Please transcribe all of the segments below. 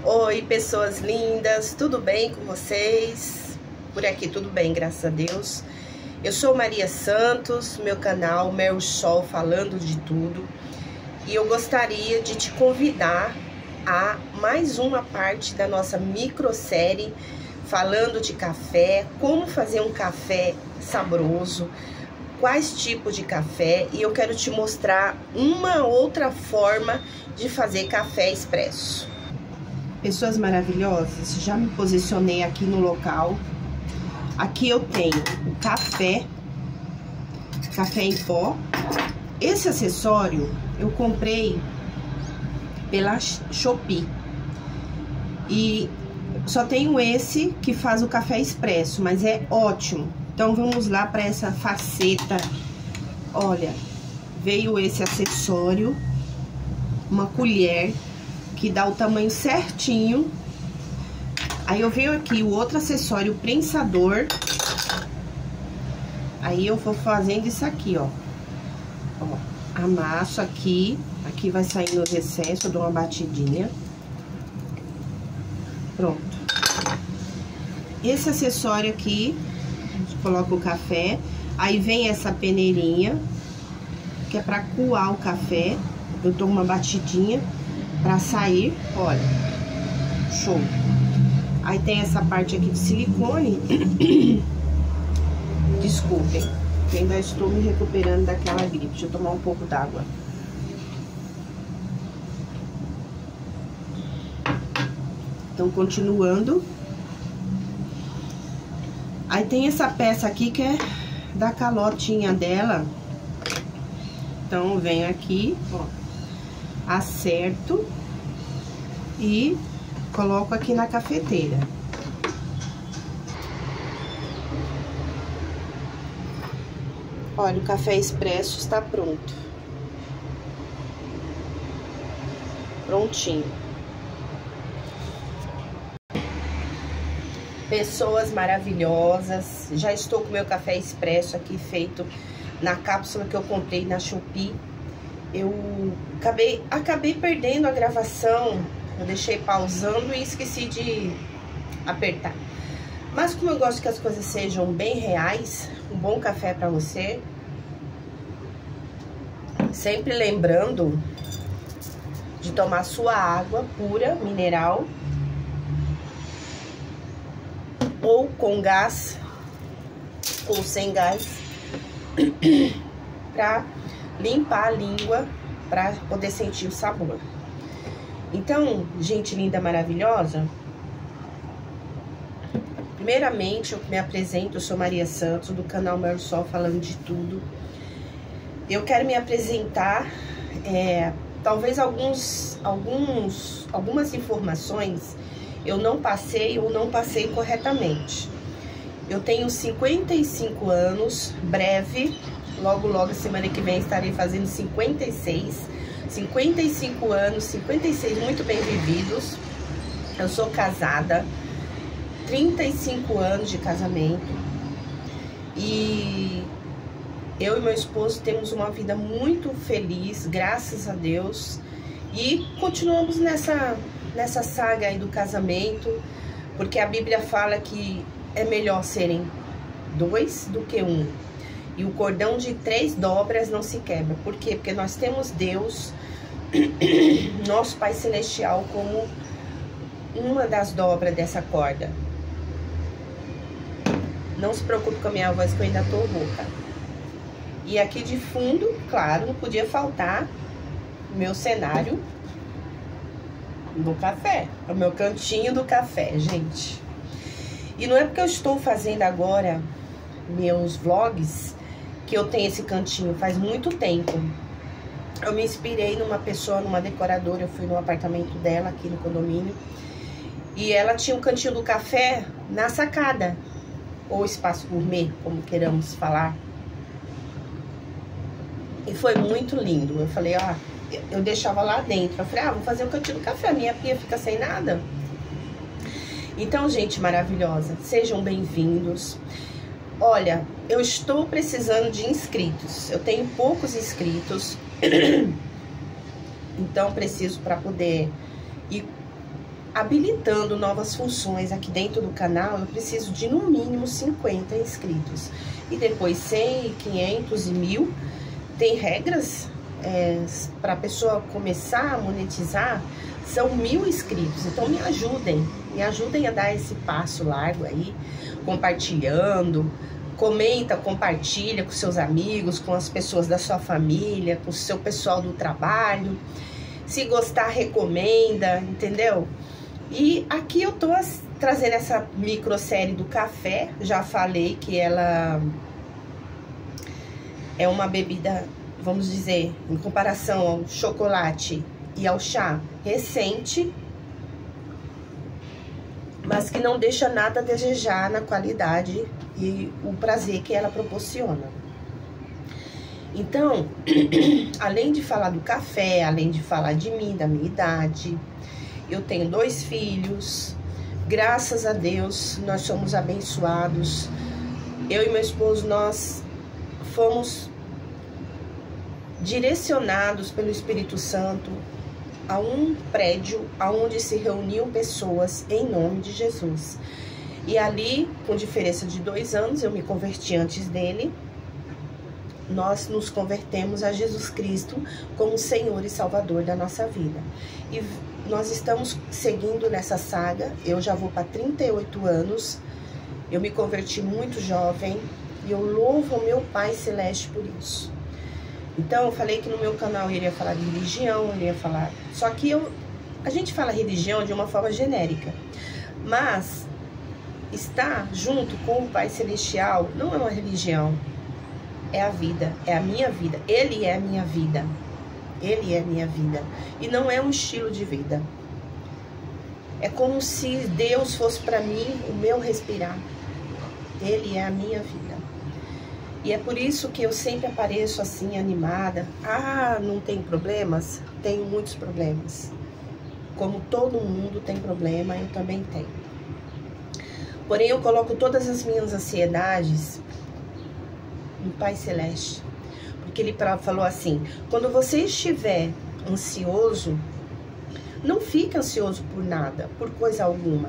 Oi, pessoas lindas, tudo bem com vocês? Por aqui tudo bem, graças a Deus. Eu sou Maria Santos, meu canal Mel Sol falando de tudo. E eu gostaria de te convidar a mais uma parte da nossa microsérie falando de café, como fazer um café saboroso, quais tipos de café, e eu quero te mostrar uma outra forma de fazer café expresso. Pessoas maravilhosas, já me posicionei aqui no local. Aqui eu tenho o café em pó. Esse acessório eu comprei pela Shopee. E só tenho esse que faz o café expresso, mas é ótimo. Então vamos lá para essa faceta. Olha, veio esse acessório, uma colher que dá o tamanho certinho. Aí eu venho aqui o outro acessório, o prensador. Aí eu vou fazendo isso aqui, ó. Ó, amasso aqui. Aqui vai saindo os excessos, eu dou uma batidinha. Pronto. Esse acessório aqui, a gente coloca o café. Aí vem essa peneirinha, que é pra coar o café. Eu dou uma batidinha pra sair, olha, show. Aí tem essa parte aqui de silicone. Desculpem, eu ainda estou me recuperando daquela gripe. Deixa eu tomar um pouco d'água. Então, continuando. Aí tem essa peça aqui que é da calotinha dela. Então, eu venho aqui, ó, acerto e coloco aqui na cafeteira. Olha, o café expresso está pronto. Prontinho. Pessoas maravilhosas, já estou com meu café expresso aqui feito na cápsula que eu comprei na Shopee. Eu acabei perdendo a gravação, eu deixei pausando e esqueci de apertar. Mas como eu gosto que as coisas sejam bem reais, um bom café para você, sempre lembrando de tomar sua água pura, mineral, ou com gás, ou sem gás, para limpar a língua, para poder sentir o sabor. Então, gente linda, maravilhosa, primeiramente eu me apresento, eu sou Maria Santos, do canal Mel Sol falando de tudo. Eu quero me apresentar, talvez algumas informações eu não passei ou não passei corretamente. Eu tenho 55 anos, breve, logo semana que vem estarei fazendo 56. 55 anos, 56 muito bem vividos. Eu sou casada, 35 anos de casamento. E eu e meu esposo temos uma vida muito feliz, graças a Deus. E continuamos nessa saga aí do casamento, porque a Bíblia fala que é melhor serem 2 do que 1. E o cordão de 3 dobras não se quebra. Por quê? Porque nós temos Deus, nosso Pai Celestial, como uma das dobras dessa corda. Não se preocupe com a minha voz, que eu ainda tô rouca. E aqui de fundo, claro, não podia faltar o meu cenário do café, o meu cantinho do café, gente. E não é porque eu estou fazendo agora meus vlogs que eu tenho esse cantinho, faz muito tempo. Eu me inspirei numa pessoa, numa decoradora, eu fui no apartamento dela aqui no condomínio, e ela tinha um cantinho do café na sacada, ou espaço gourmet, como queiramos falar. E foi muito lindo. Eu falei, ó, eu deixava lá dentro. Eu falei, vou fazer um cantinho do café, minha pia fica sem nada. Então, gente maravilhosa, sejam bem-vindos. Olha, eu estou precisando de inscritos. Eu tenho poucos inscritos. Então, preciso para poder ir habilitando novas funções aqui dentro do canal, eu preciso de no mínimo 50 inscritos. E depois 100, 500 e 1000. Tem regras para a pessoa começar a monetizar, são 1000 inscritos. Então me ajudem a dar esse passo largo aí, compartilhando. Comenta, compartilha com seus amigos, com as pessoas da sua família, com o seu pessoal do trabalho. Se gostar, recomenda, entendeu? E aqui eu tô trazendo essa microsérie do café. Já falei que ela é uma bebida, vamos dizer, em comparação ao chocolate e ao chá, recente, mas que não deixa nada a desejar na qualidade e o prazer que ela proporciona. Então, além de falar do café, além de falar de mim, da minha idade, eu tenho 2 filhos, graças a Deus, nós somos abençoados. Eu e meu esposo, nós fomos direcionados pelo Espírito Santo a um prédio onde se reuniam pessoas em nome de Jesus. E ali, com diferença de 2 anos, eu me converti antes dele. Nós nos convertemos a Jesus Cristo como Senhor e Salvador da nossa vida. E nós estamos seguindo nessa saga. Eu já vou para 38 anos. Eu me converti muito jovem e eu louvo o meu Pai Celeste por isso. Então, eu falei que no meu canal eu iria falar de religião, eu iria falar... Só que a gente fala religião de uma forma genérica. Mas estar junto com o Pai Celestial não é uma religião. É a vida, é a minha vida. Ele é a minha vida. Ele é a minha vida. E não é um estilo de vida. É como se Deus fosse para mim o meu respirar. Ele é a minha vida. E é por isso que eu sempre apareço assim, animada. Ah, não tem problemas? Tenho muitos problemas. Como todo mundo tem problema, eu também tenho. Porém, eu coloco todas as minhas ansiedades no Pai Celeste. Porque ele falou assim, quando você estiver ansioso, não fique ansioso por nada, por coisa alguma.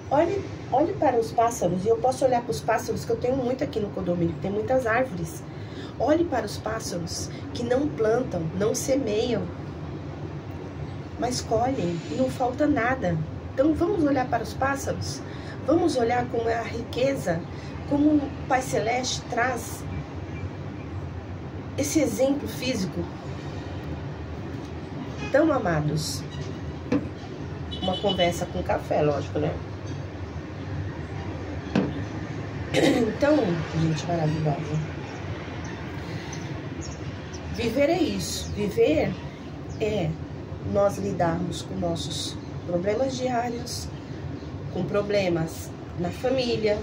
Olhe para os pássaros, e eu posso olhar para os pássaros, que eu tenho muito aqui no condomínio, tem muitas árvores. Olhe para os pássaros que não plantam, não semeiam, mas colhem e não falta nada. Então vamos olhar para os pássaros, vamos olhar como é a riqueza, como o Pai Celeste traz esse exemplo físico. Então, amados, uma conversa com café, lógico, né? Então, gente maravilhosa, viver é isso. Viver é nós lidarmos com nossos problemas diários, com problemas na família,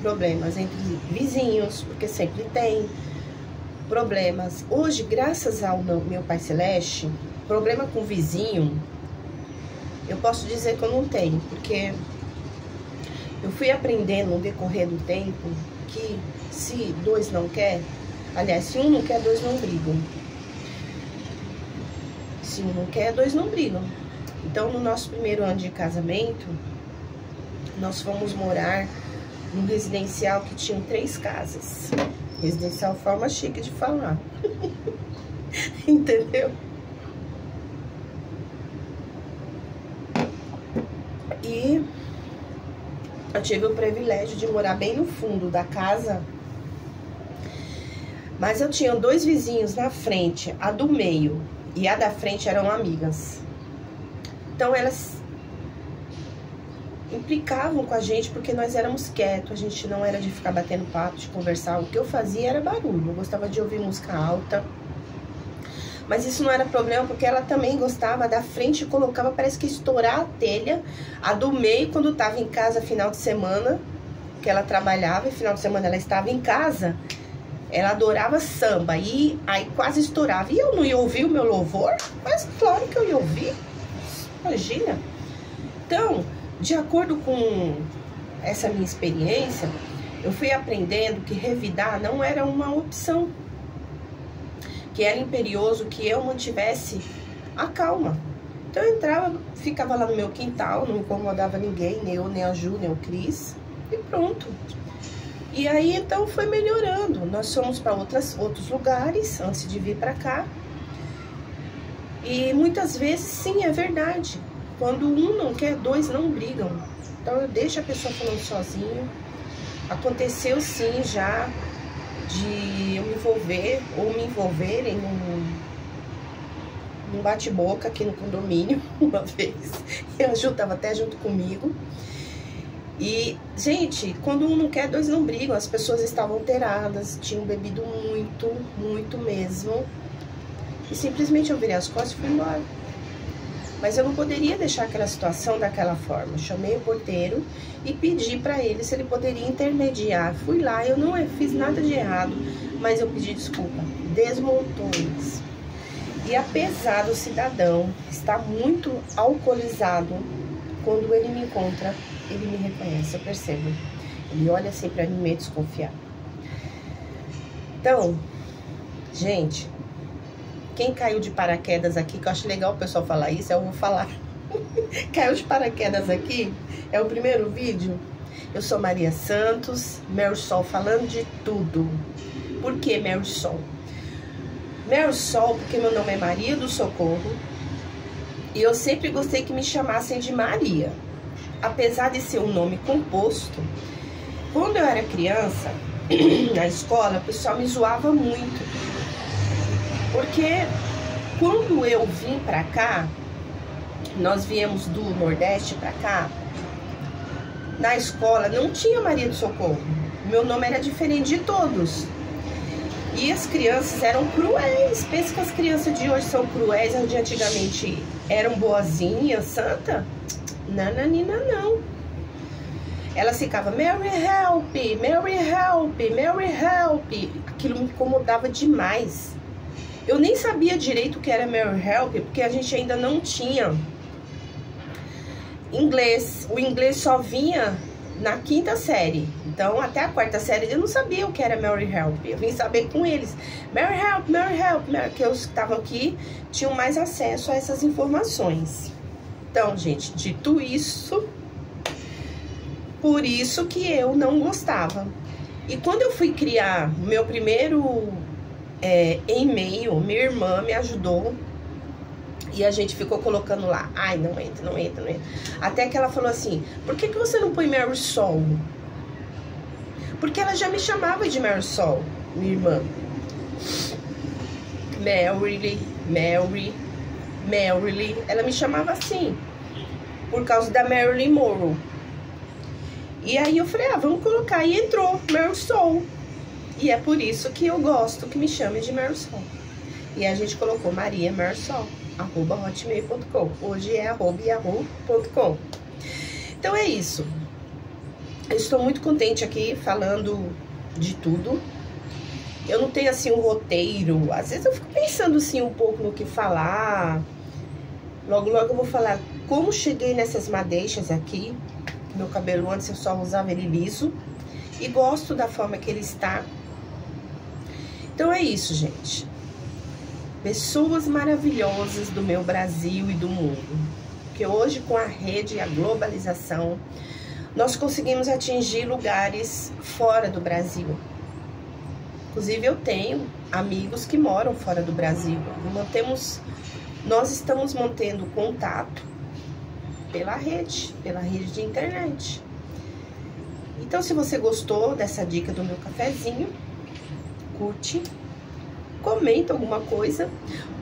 problemas entre vizinhos, porque sempre tem problemas. Hoje, graças ao meu Pai Celeste, problema com vizinho, eu posso dizer que eu não tenho, porque eu fui aprendendo no decorrer do tempo que se 2 não quer, aliás, se 1 não quer, 2 não brigam. Se 1 não quer, 2 não brigam. Então, no nosso primeiro ano de casamento, nós fomos morar num residencial que tinha 3 casas. Residencial forma chique de falar. Entendeu? E eu tive o privilégio de morar bem no fundo da casa. Mas eu tinha 2 vizinhos na frente, a do meio e a da frente eram amigas. Então elas implicavam com a gente porque nós éramos quietos, a gente não era de ficar batendo papo, de conversar. O que eu fazia era barulho, eu gostava de ouvir música alta. Mas isso não era problema, porque ela também gostava da frente e colocava, parece que estourar a telha. A do meio, quando estava em casa final de semana, que ela trabalhava e final de semana ela estava em casa, ela adorava samba e aí quase estourava. E eu não ia ouvir o meu louvor, mas claro que eu ia ouvir, imagina. Então, de acordo com essa minha experiência, eu fui aprendendo que revidar não era uma opção, que era imperioso que eu mantivesse a calma. Então eu entrava, ficava lá no meu quintal, não incomodava ninguém, nem eu, nem a Ju, nem o Cris, e pronto. E aí então foi melhorando. Nós fomos para outros lugares antes de vir para cá. E muitas vezes, sim, é verdade. Quando um não quer, dois não brigam. Então eu deixo a pessoa falando sozinho. Aconteceu sim já de eu me envolver ou me envolverem num bate-boca aqui no condomínio uma vez. E a Ju tava até junto comigo. E, gente, quando um não quer, dois não brigam. As pessoas estavam alteradas, tinham bebido muito, muito mesmo. E simplesmente eu virei as costas e fui embora. Mas eu não poderia deixar aquela situação daquela forma. Eu chamei o porteiro e pedi pra ele se ele poderia intermediar. Fui lá, eu não fiz nada de errado, mas eu pedi desculpa. Desmontou eles. E apesar do cidadão estar muito alcoolizado, quando ele me encontra, ele me reconhece, eu percebo. Ele olha assim pra mim meio desconfiado. Então, gente, quem caiu de paraquedas aqui, que eu acho legal o pessoal falar isso, eu vou falar. Caiu de paraquedas aqui, é o primeiro vídeo. Eu sou Maria Santos, Meryl Sol falando de tudo. Por que Meryl Sol? Meryl Sol porque meu nome é Maria do Socorro. E eu sempre gostei que me chamassem de Maria. Apesar de ser um nome composto, quando eu era criança, na escola, o pessoal me zoava muito. Porque quando eu vim pra cá, nós viemos do Nordeste pra cá, na escola não tinha Maria do Socorro. Meu nome era diferente de todos. E as crianças eram cruéis. Pensa que as crianças de hoje são cruéis, as de antigamente eram boazinhas, santa? Nananina, não. Elas ficavam, Mary help, Mary help, Mary help. Aquilo me incomodava demais. Eu nem sabia direito o que era Mary help, porque a gente ainda não tinha inglês. O inglês só vinha na 5ª série. Então, até a 4ª série, eu não sabia o que era Mary help. Eu vim saber com eles. Mary help, Mary help, Mary, que os que estavam aqui tinham mais acesso a essas informações. Então, gente, dito isso, por isso que eu não gostava. E quando eu fui criar o meu primeiro e-mail, minha irmã me ajudou. E a gente ficou colocando lá, ai, não entra, não entra, não entra. Até que ela falou assim, por que você não põe Meryl Sol? Porque ela já me chamava de Meryl Sol, minha irmã. Mary, ela me chamava assim, por causa da Marilyn Monroe. E aí eu falei, vamos colocar, e entrou Meryl Sol. E é por isso que eu gosto que me chame de Meryl Sol. E a gente colocou Maria Meryl Sol, @hotmail.com. Hoje é @yahoo.com. Então é isso. Eu estou muito contente aqui falando de tudo. Eu não tenho assim um roteiro. Às vezes eu fico pensando assim um pouco no que falar. Logo eu vou falar como cheguei nessas madeixas aqui. Meu cabelo antes eu só usava ele liso. E gosto da forma que ele está. Então é isso, gente. Pessoas maravilhosas do meu Brasil e do mundo. Porque hoje, com a rede e a globalização, nós conseguimos atingir lugares fora do Brasil. Inclusive, eu tenho amigos que moram fora do Brasil. Nós estamos mantendo contato pela rede de internet. Então, se você gostou dessa dica do meu cafezinho, curte, comenta alguma coisa,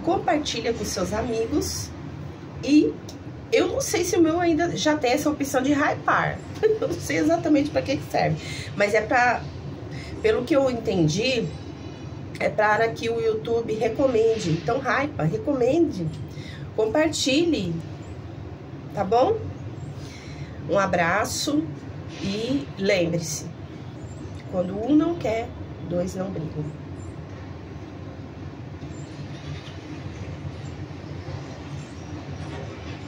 compartilha com seus amigos. E eu não sei se o meu ainda já tem essa opção de hypar. Eu não sei exatamente para que serve, mas é para, pelo que eu entendi, é para que o YouTube recomende. Então hypa, recomende, compartilhe, tá bom? Um abraço e lembre-se, quando um não quer, dois não brigam.